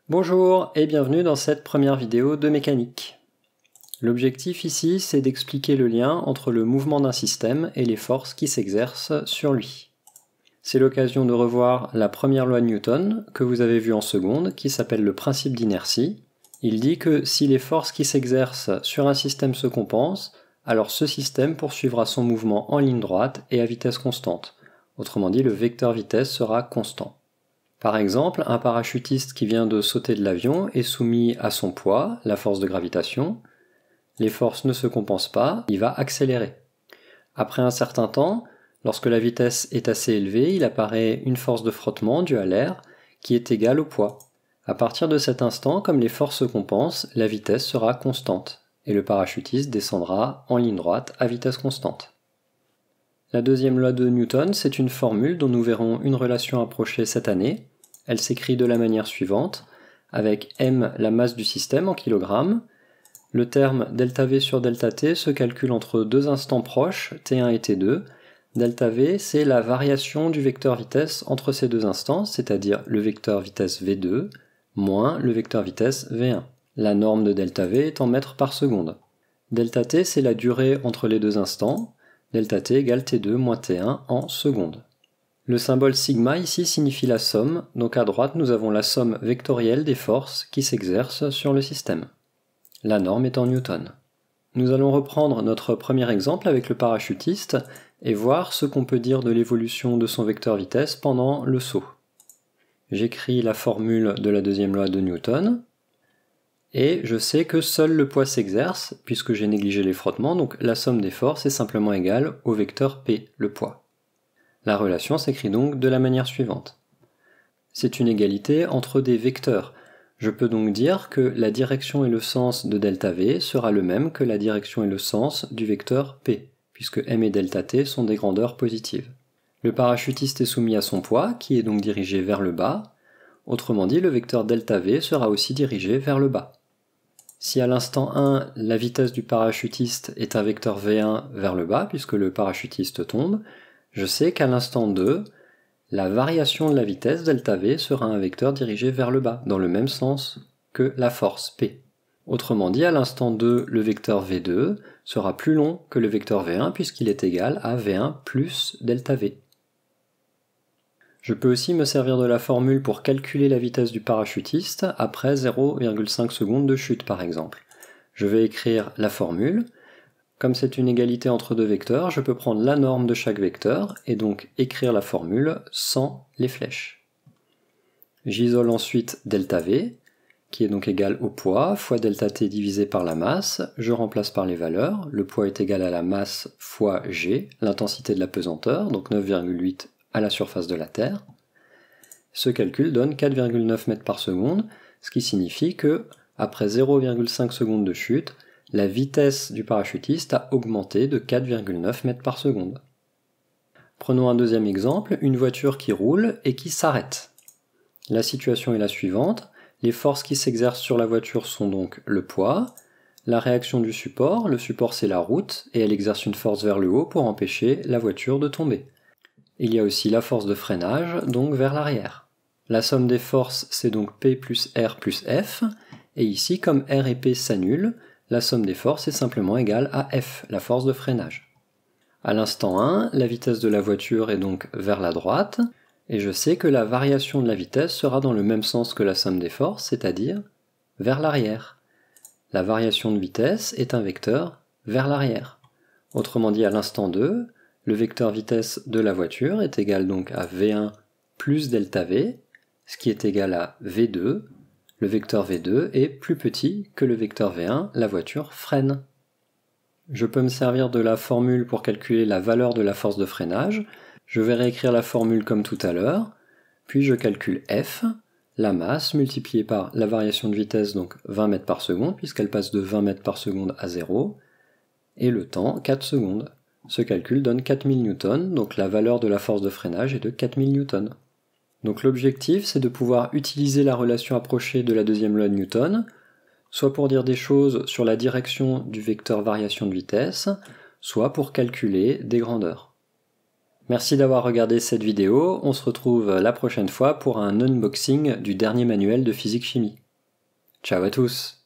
Bonjour et bienvenue dans cette première vidéo de mécanique. L'objectif ici, c'est d'expliquer le lien entre le mouvement d'un système et les forces qui s'exercent sur lui. C'est l'occasion de revoir la première loi de Newton, que vous avez vue en seconde, qui s'appelle le principe d'inertie. Il dit que si les forces qui s'exercent sur un système se compensent, alors ce système poursuivra son mouvement en ligne droite et à vitesse constante. Autrement dit, le vecteur vitesse sera constant. Par exemple, un parachutiste qui vient de sauter de l'avion est soumis à son poids, la force de gravitation. Les forces ne se compensent pas, il va accélérer. Après un certain temps, lorsque la vitesse est assez élevée, il apparaît une force de frottement due à l'air qui est égale au poids. À partir de cet instant, comme les forces se compensent, la vitesse sera constante et le parachutiste descendra en ligne droite à vitesse constante. La deuxième loi de Newton, c'est une formule dont nous verrons une relation approchée cette année. Elle s'écrit de la manière suivante, avec m la masse du système en kilogrammes. Le terme ΔV sur ΔT se calcule entre deux instants proches, T1 et T2. ΔV, c'est la variation du vecteur vitesse entre ces deux instants, c'est-à-dire le vecteur vitesse V2 moins le vecteur vitesse V1. La norme de ΔV est en mètres par seconde. ΔT, c'est la durée entre les deux instants. ΔT égale T2 moins T1 en secondes. Le symbole sigma ici signifie la somme, donc à droite nous avons la somme vectorielle des forces qui s'exercent sur le système. La norme est en Newton. Nous allons reprendre notre premier exemple avec le parachutiste et voir ce qu'on peut dire de l'évolution de son vecteur vitesse pendant le saut. J'écris la formule de la deuxième loi de Newton. Et je sais que seul le poids s'exerce, puisque j'ai négligé les frottements, donc la somme des forces est simplement égale au vecteur P, le poids. La relation s'écrit donc de la manière suivante. C'est une égalité entre des vecteurs. Je peux donc dire que la direction et le sens de ΔV sera le même que la direction et le sens du vecteur P, puisque m et ΔT sont des grandeurs positives. Le parachutiste est soumis à son poids, qui est donc dirigé vers le bas. Autrement dit, le vecteur ΔV sera aussi dirigé vers le bas. Si à l'instant 1, la vitesse du parachutiste est un vecteur V1 vers le bas, puisque le parachutiste tombe, je sais qu'à l'instant 2, la variation de la vitesse ΔV sera un vecteur dirigé vers le bas, dans le même sens que la force P. Autrement dit, à l'instant 2, le vecteur V2 sera plus long que le vecteur V1, puisqu'il est égal à V1 plus ΔV. Je peux aussi me servir de la formule pour calculer la vitesse du parachutiste après 0,5 secondes de chute par exemple. Je vais écrire la formule. Comme c'est une égalité entre deux vecteurs, je peux prendre la norme de chaque vecteur et donc écrire la formule sans les flèches. J'isole ensuite ΔV, qui est donc égal au poids fois ΔT divisé par la masse. Je remplace par les valeurs. Le poids est égal à la masse fois G, l'intensité de la pesanteur, donc 9,8 à la surface de la Terre. Ce calcul donne 4,9 mètres par seconde, ce qui signifie que, après 0,5 secondes de chute, la vitesse du parachutiste a augmenté de 4,9 mètres par seconde. Prenons un deuxième exemple, une voiture qui roule et qui s'arrête. La situation est la suivante, les forces qui s'exercent sur la voiture sont donc le poids, la réaction du support, le support c'est la route, et elle exerce une force vers le haut pour empêcher la voiture de tomber. Il y a aussi la force de freinage, donc vers l'arrière. La somme des forces, c'est donc P plus R plus F, et ici, comme R et P s'annulent, la somme des forces est simplement égale à F, la force de freinage. À l'instant 1, la vitesse de la voiture est donc vers la droite, et je sais que la variation de la vitesse sera dans le même sens que la somme des forces, c'est-à-dire vers l'arrière. La variation de vitesse est un vecteur vers l'arrière. Autrement dit, à l'instant 2, le vecteur vitesse de la voiture est égal donc à V1 plus ΔV, ce qui est égal à V2. Le vecteur V2 est plus petit que le vecteur V1, la voiture freine. Je peux me servir de la formule pour calculer la valeur de la force de freinage. Je vais réécrire la formule comme tout à l'heure, puis je calcule F, la masse multipliée par la variation de vitesse, donc 20 mètres par seconde, puisqu'elle passe de 20 mètres par seconde à 0, et le temps, 4 secondes. Ce calcul donne 4000 newtons, donc la valeur de la force de freinage est de 4000 newtons. Donc l'objectif, c'est de pouvoir utiliser la relation approchée de la deuxième loi de Newton, soit pour dire des choses sur la direction du vecteur variation de vitesse, soit pour calculer des grandeurs. Merci d'avoir regardé cette vidéo, on se retrouve la prochaine fois pour un unboxing du dernier manuel de physique-chimie. Ciao à tous!